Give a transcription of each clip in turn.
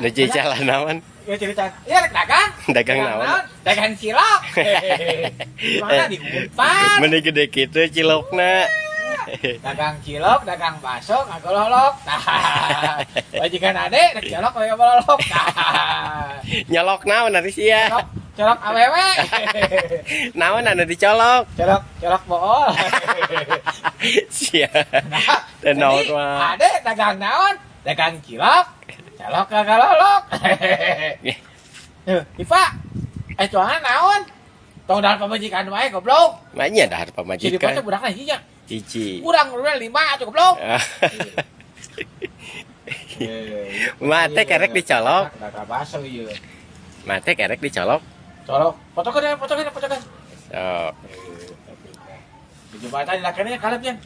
Udah jalan naon? Ya cerita, ya dagang. Dagang naon? Dagang cilok. Mana di Unpar? Mending gede kitu cilokna. Dagang cilok, dagang bakso, ngagololok. Tah. Wajikan ade, rek cilok we bololok. Tah. Nyolok naon ari sia? Cilok awewe. Naon anu dicolok? Cilok bool. Sia. Nah, Teu naon jadi, mah. ade dagang naon? Dagang cilok. Cilok ngagololok. Ipa, cuangan naon? Tong dahar pamajikan wae goblok. Manya dahar Jadi pamajikan. baca budakna hiji. Cici. Kurang udah 5 atuh goblok. Mate kerek dicolok. Dagang bakso ieu. Mate kerek dicolok. Colok, fotokeun. Sok. Di jembatan dilakene kalep yan.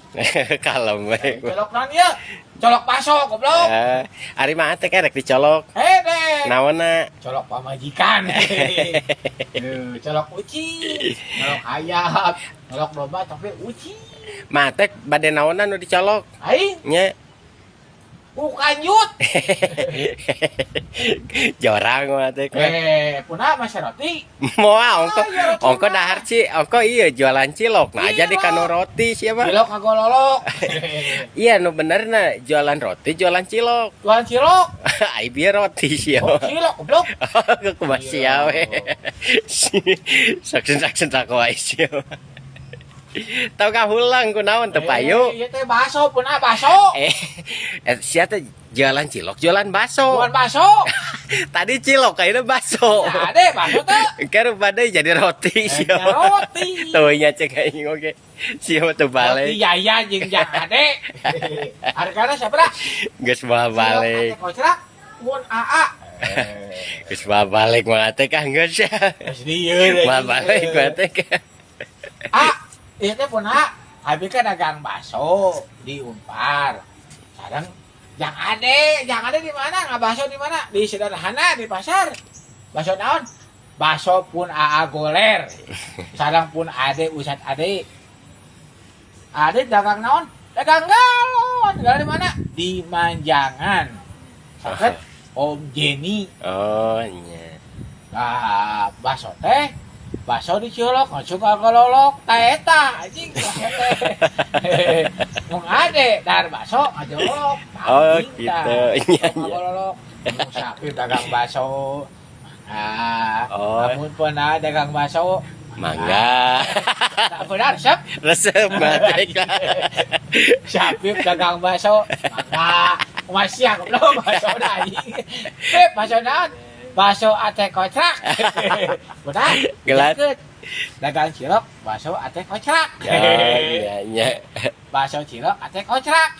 Kalem we. Colok naon ieu? Colok bakso goblok. Ari mate kerek dicolok. Hede. Naonna? Colok pamajikan. Colok uci. Colok ayam. Colok domba tapi uci. Mate bade naonna nu dicolok? Aing Nya. ukanyut. Jorang mate. Punah Mas Roti. Moal ongko dahar ongko iya jualan cilok. Nah jadi kanu roti siapa? Cilok ngagololok. Iya nu benerna jualan roti jualan cilok. Jualan cilok. Ai biar roti sia. Oh, cilok goblok. Kumaha sia we. Saksen tak wae sia. Tau kahulang kunaon teu payu. Ieu teh bakso punah bakso. Sia teh jualan cilok, jualan bakso. Jualan bakso. Tadi cilok kayaknya bakso. Ya ade bakso teh. Kan badai jadi roti sia. Roti. Tuh nya cek aing oge. Sia teu balik. Roti yaya jeung jang ade. Hargana sabaraha? Geus balik. Kocrak mun AA. Geus balik mah teh kah geus ya. Geus dieu. Balik mah teh. Ieu teh punah abi kan dagang bakso di Unpar. Sareng jang ade di mana? Ngabaso di mana? Di Sederhana di pasar. Bakso naon? Bakso pun AA goler. Sareng pun ade usat ade. Ade dagang naon? Dagang galon. Galon di mana? Di Manjangan. Saket Om Jenny. Oh nya. Nah, bakso teh bakso dicolok, ngocok ngagololok, eta anjing. Mung ade dar bakso ngajolok. Oh gitu. Nya. Ngagololok. Mung sapir dagang bakso. Ah, Oh. namun pernah dagang bakso. Mangga. Tak benar, Sep. Resep mate ka. Sapir dagang bakso. Mangga. Masih aku belum bakso anjing. Bakso naon? Bakso ate kocrak. Benar? Gelat. Dagang cilok, bakso ate kocrak. Ya, iya, iya. Bakso cilok ate kocrak.